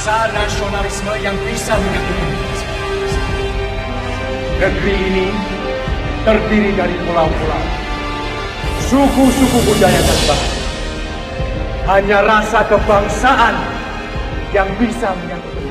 rasa nasionalisme yang bisa menyatukan kita. Negeri ini terdiri dari pulau-pulau, suku-suku budaya dan bahasa. Hanya rasa kebangsaan yang bisa menyatukan.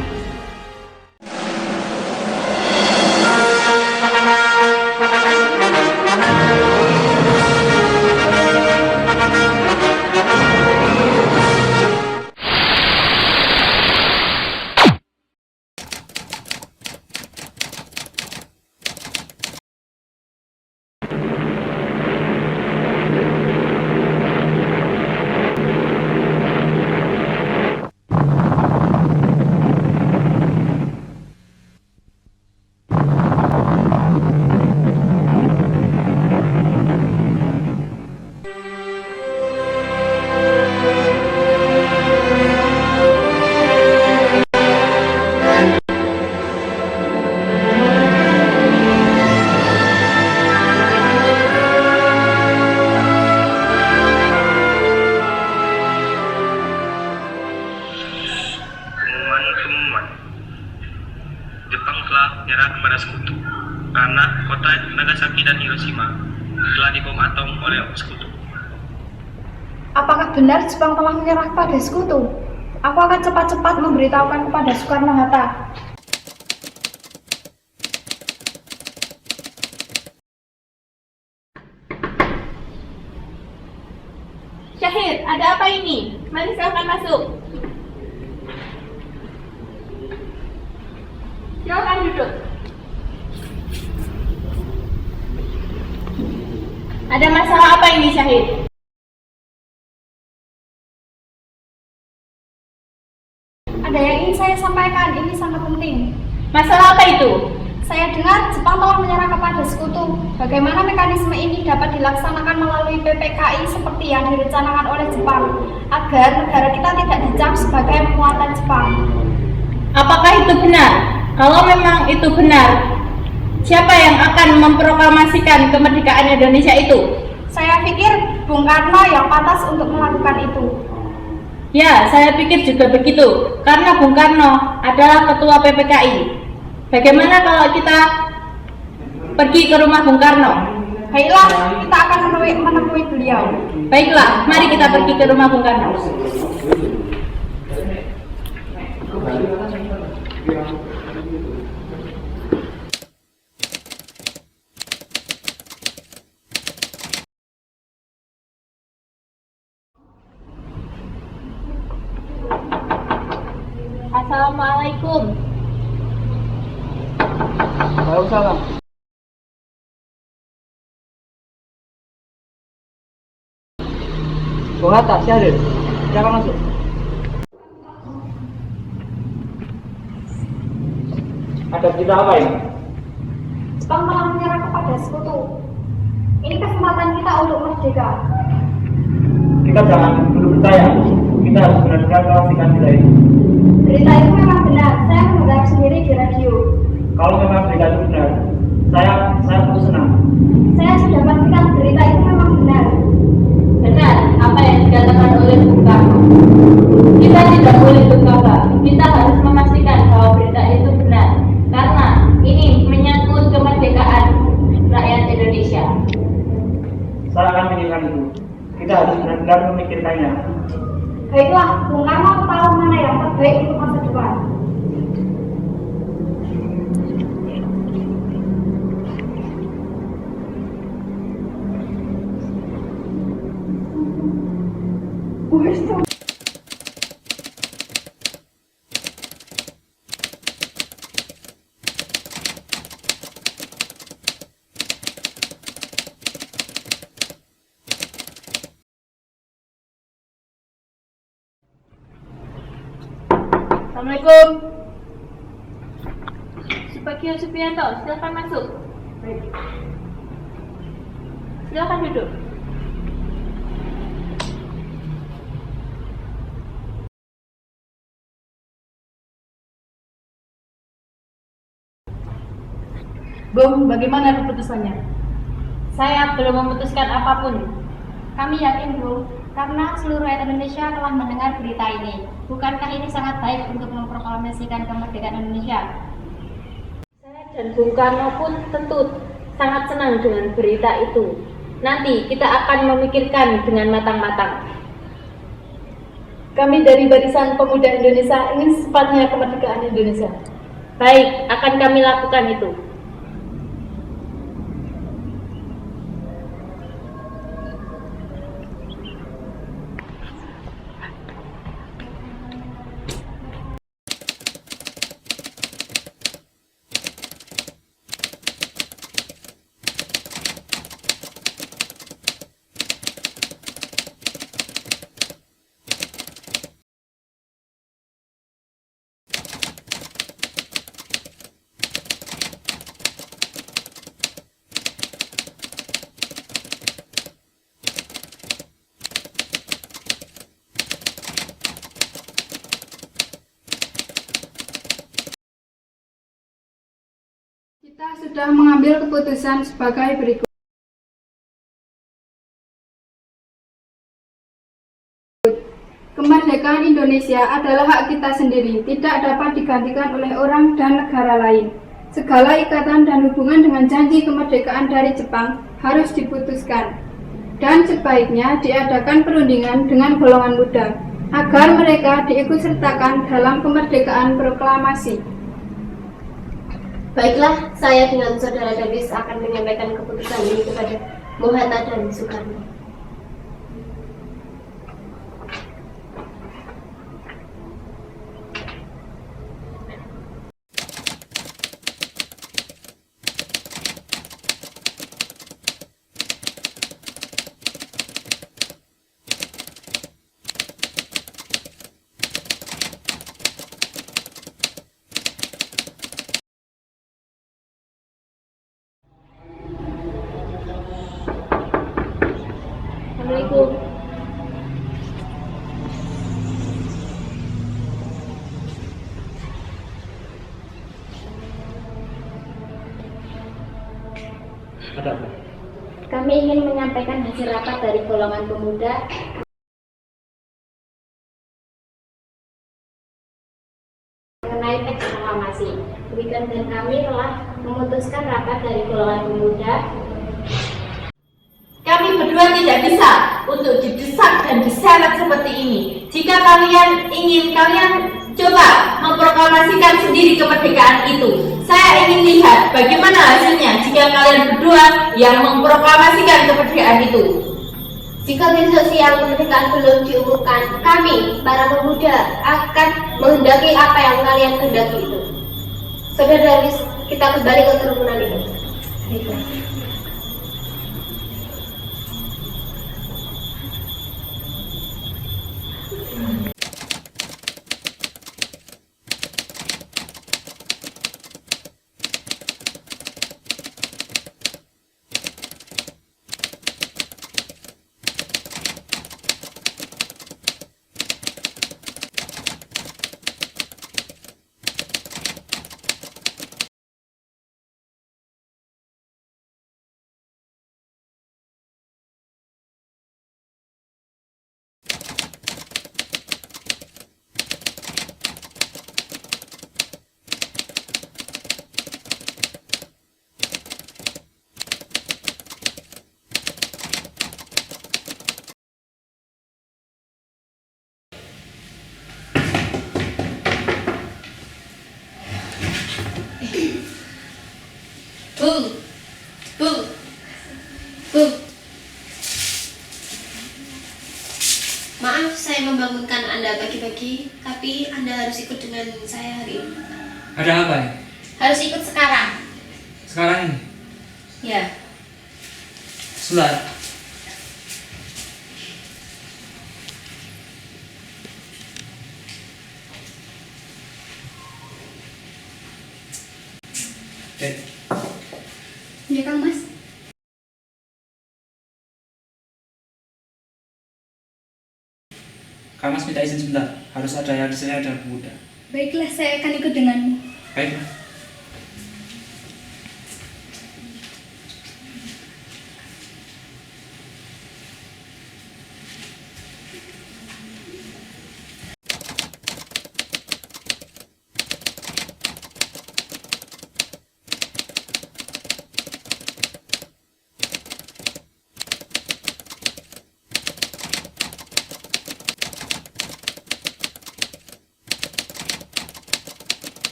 Jepang telah menyerah kepada sekutu karena kota Nagasaki dan Hiroshima telah dibom atom oleh sekutu. Apakah benar Jepang telah menyerah kepada sekutu? Aku akan cepat-cepat memberitahukan kepada Soekarno-Hatta. Syahid, ada apa ini? Mari silakan masuk. Silakan duduk. Ada masalah apa ini, Syahid? Ada yang ingin saya sampaikan, ini sangat penting. Masalah apa itu? Saya dengar Jepang telah menyerah kepada sekutu. Bagaimana mekanisme ini dapat dilaksanakan melalui PPKI seperti yang direncanakan oleh Jepang, agar negara kita tidak dicap sebagai muatan Jepang? Apakah itu benar? Kalau memang itu benar, siapa yang akan memproklamasikan kemerdekaan Indonesia itu? Saya pikir Bung Karno yang pantas untuk melakukan itu. Ya, saya pikir juga begitu, karena Bung Karno adalah ketua PPKI. Bagaimana kalau kita pergi ke rumah Bung Karno? Baiklah, kita akan menemui beliau. Baiklah, mari kita pergi ke rumah Bung Karno. Assalamualaikum. Waalaikumsalam. Bung Hatta, Syahrir, silakan masuk. Ada berita apa ini? Jepang telah menyerah kepada sekutu. Ini kesempatan kita untuk merdeka. Kita jangan dulu percaya. Kita harus benar-benar memastikan berita ini. Berita itu memang benar, saya mendengar sendiri di radio. Kalau memang berita itu benar, saya terus senang. Saya sudah pastikan berita itu memang benar. Benar apa yang dikatakan oleh Bung Karno. Kita tidak boleh gegabah. Kita harus memastikan bahwa berita itu benar, karena ini menyangkut kemerdekaan rakyat Indonesia. Saya akan pikirkan itu. Kita harus benar-benar memikirkannya. Baiklah, Bung Karno tahu mana yang terbaik untuk masa depan. Assalamualaikum. Subagio Supriyanto, silakan masuk. Silakan duduk. Bung, bagaimana keputusannya? Saya belum memutuskan apapun. Kami yakin, Bung. karena seluruh rakyat Indonesia telah mendengar berita ini. Bukankah ini sangat baik untuk memproklamasikan kemerdekaan Indonesia? Saya dan Bung Karno pun tentu sangat senang dengan berita itu. Nanti kita akan memikirkan dengan matang-matang. Kami dari Barisan Pemuda Indonesia ingin secepatnya kemerdekaan Indonesia. Baik, akan kami lakukan itu. Kita sudah mengambil keputusan sebagai berikut. Kemerdekaan Indonesia adalah hak kita sendiri, tidak dapat digantikan oleh orang dan negara lain. Segala ikatan dan hubungan dengan janji kemerdekaan dari Jepang harus diputuskan. Dan sebaiknya diadakan perundingan dengan golongan muda, agar mereka diikutsertakan dalam kemerdekaan proklamasi. Baiklah, saya dengan Saudara Davis akan menyampaikan keputusan ini kepada Bung Hatta dan Soekarno. Assalamualaikum. Ada apa? Kami ingin menyampaikan hasil rapat dari golongan pemuda mengenai teks proklamasi. Demikian, dan kami telah memutuskan rapat dari golongan pemuda. Kami berdua tidak bisa untuk didesak dan diseret seperti ini. Jika kalian ingin, kalian coba memproklamasikan sendiri kemerdekaan itu. Saya ingin lihat bagaimana hasilnya jika kalian berdua yang memproklamasikan kemerdekaan itu. Jika besok siang kemerdekaan belum diumumkan, kami, para pemuda, akan menghendaki apa yang kalian kehendaki itu. Saudara Davis, kita kembali ke kerumunan itu. Baiklah. Bu. Maaf saya membangunkan Anda pagi-pagi, tapi Anda harus ikut dengan saya hari ini. Ada apa ya? Harus ikut sekarang. Sekarang ini? Ya. Sebentar. Ya Kang Mas. Kang Mas minta izin sebentar. Harus ada yang saya ada pemuda. Baiklah, saya akan ikut denganmu. Baik, Mas.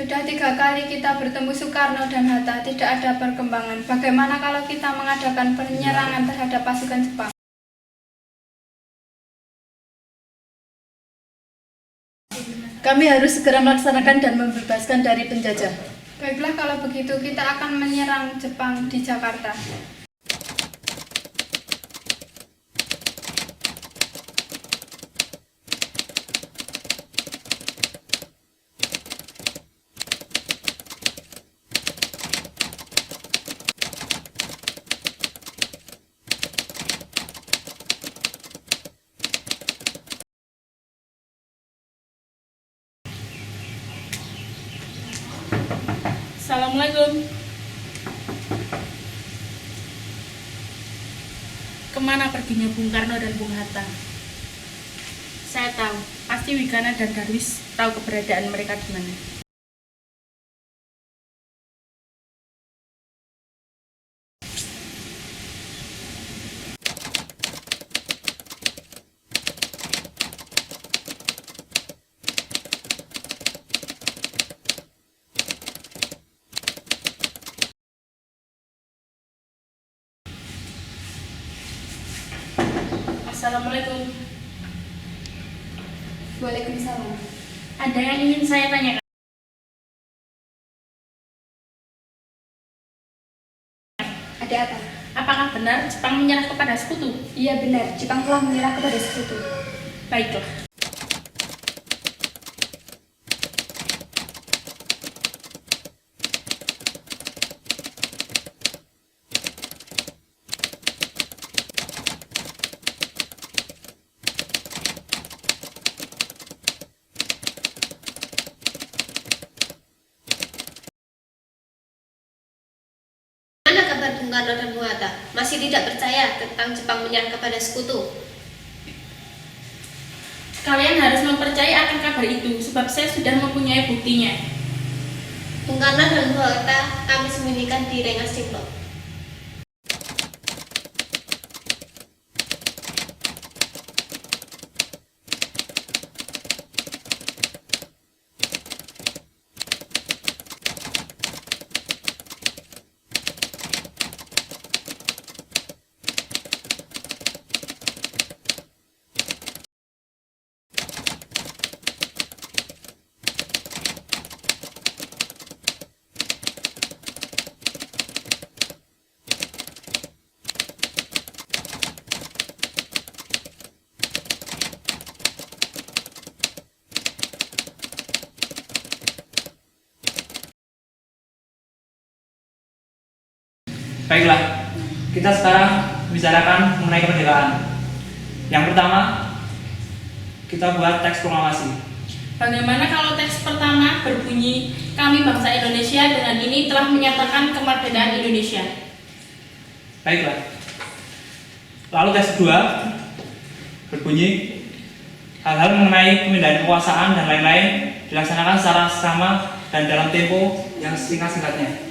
Sudah 3 kali kita bertemu Soekarno dan Hatta, tidak ada perkembangan. Bagaimana kalau kita mengadakan penyerangan terhadap pasukan Jepang? Kami harus segera melaksanakan dan membebaskan dari penjajah. Baiklah, kalau begitu kita akan menyerang Jepang di Jakarta. Assalamualaikum. Kemana perginya Bung Karno dan Bung Hatta? Saya tahu, pasti Wigana dan Darwis tahu keberadaan mereka di mana. Assalamualaikum. Waalaikumsalam. Ada yang ingin saya tanyakan? Ada apa? Apakah benar Jepang menyerah kepada sekutu? Iya benar, Jepang telah menyerah kepada sekutu. Baiklah. Mana kabar Bung Karno dan Bung Hatta? Masih tidak percaya tentang Jepang menyerah kepada sekutu? Kalian harus mempercayai akan kabar itu, sebab saya sudah mempunyai buktinya. Bung Karno dan Bung Hatta kami sembunyikan di Rengas Dengklok. Baiklah, kita sekarang bicarakan mengenai kemerdekaan. Yang pertama, kita buat teks proklamasi. Bagaimana kalau teks pertama berbunyi, kami bangsa Indonesia dengan ini telah menyatakan kemerdekaan Indonesia. Baiklah. Lalu teks kedua berbunyi, hal-hal mengenai pemindahan kekuasaan dan lain-lain dilaksanakan secara sama dan dalam tempo yang singkat-singkatnya.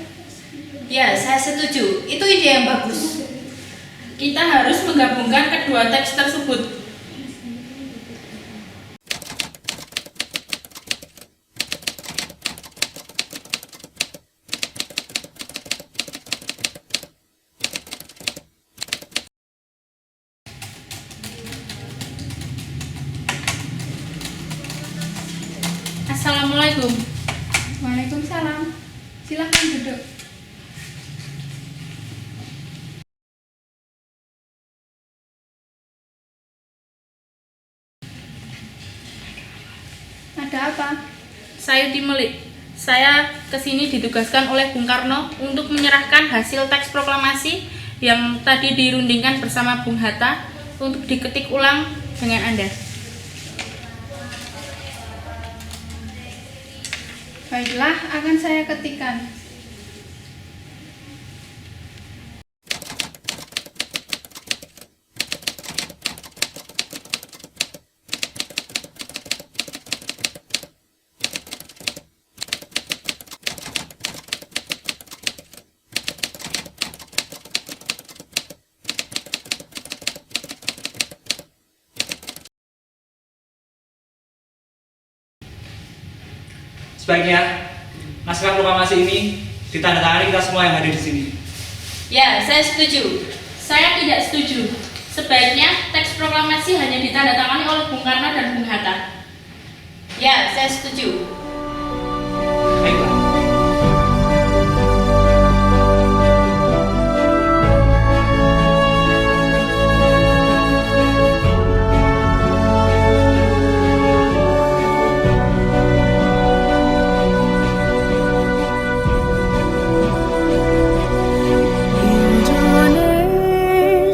Ya, saya setuju. Itu ide yang bagus. Kita harus menggabungkan kedua teks tersebut. Assalamualaikum. Waalaikumsalam. Silahkan duduk. Ada apa? Saya Dimelik. Saya kesini ditugaskan oleh Bung Karno untuk menyerahkan hasil teks proklamasi yang tadi dirundingkan bersama Bung Hatta untuk diketik ulang dengan Anda. Baiklah, akan saya ketikkan. Sebaiknya naskah proklamasi ini ditandatangani kita semua yang hadir di sini. Ya, saya setuju. Saya tidak setuju. Sebaiknya teks proklamasi hanya ditandatangani oleh Bung Karno dan Bung Hatta. Ya, saya setuju. Baiklah.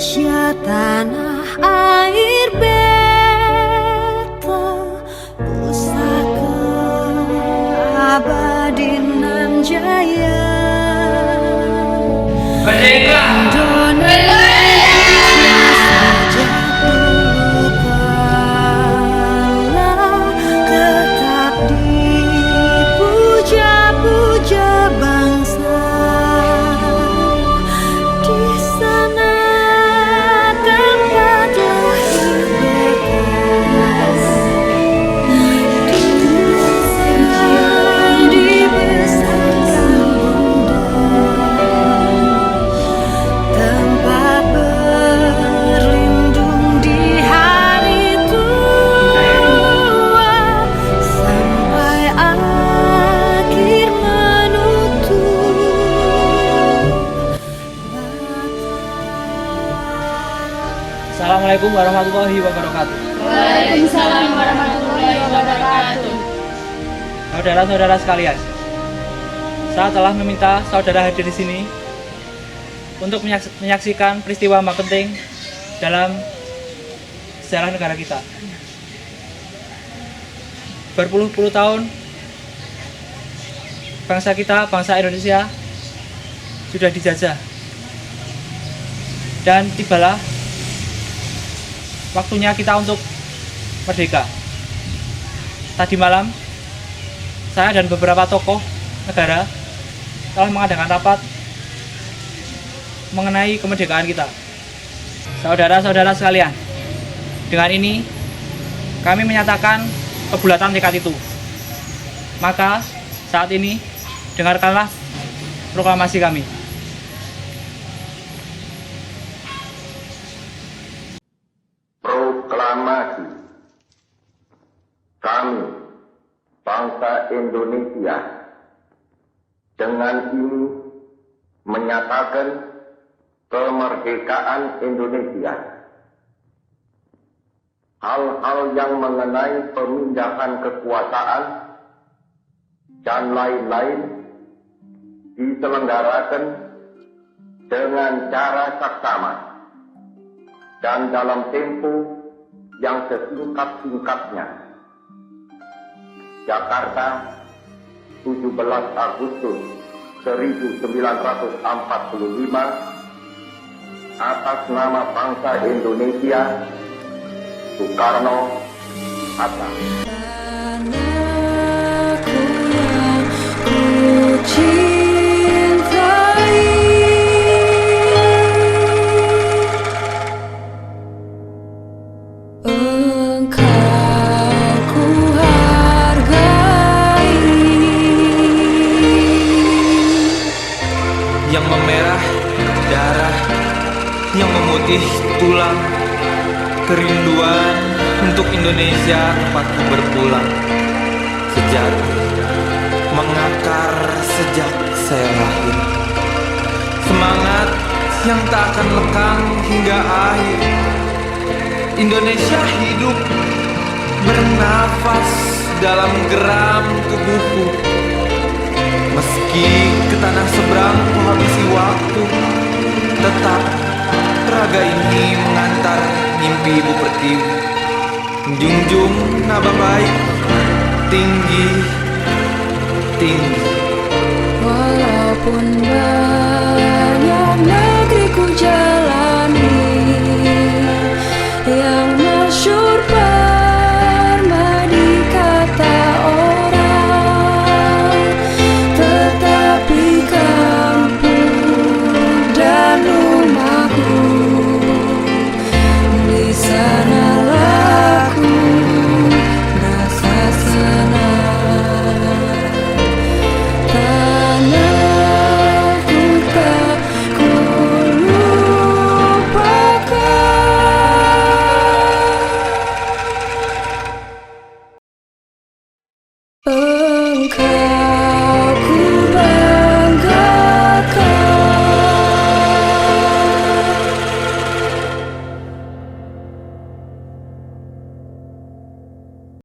Indonesia tanah air beta, pusaka abadi nan jaya. Merdeka! Indonesia sejak dulu kala tetap dipuja-puja bangsa. Di sana tempat lahir bekas, dibesarkan bunda, tempat berlindung di hari tua, sampai akhir menutup. Assalamualaikum warahmatullahi wabarakatuh. Waalaikumsalam warahmatullahi wabarakatuh. Saudara-saudara sekalian, saya telah meminta saudara hadir di sini untuk menyaksikan peristiwa penting dalam sejarah negara kita. Berpuluh-puluh tahun bangsa kita, bangsa Indonesia sudah dijajah. Dan tibalah waktunya kita untuk merdeka. Tadi malam, saya dan beberapa tokoh negara telah mengadakan rapat mengenai kemerdekaan kita. Saudara-saudara sekalian, dengan ini kami menyatakan kebulatan tekad itu. Maka saat ini dengarkanlah proklamasi kami. Proklamasi. Kami, bangsa Indonesia, dengan ini menyatakan kemerdekaan Indonesia. Hal-hal yang mengenai pemindahan kekuasaan dan lain-lain diselenggarakan dengan cara saksama dan dalam tempo yang sesingkat-singkatnya. Jakarta, 17 Agustus 1945, atas nama bangsa Indonesia, Soekarno Hatta. Tanahku yang ku cintai, engkau ku hargai. Yang memerah darah, yang memutih tulang, kerinduan untuk Indonesia tempatku berpulang. Sejati mengakar sejak saya lahir, semangat yang tak akan lekang hingga akhir. Indonesia hidup bernafas dalam geram tubuhku. Meski ke tanah seberang ku habisi waktu, tetap raga ini mengantar mimpi Ibu Pertiwi. Junjung naba baik, tinggi, tinggi. Walaupun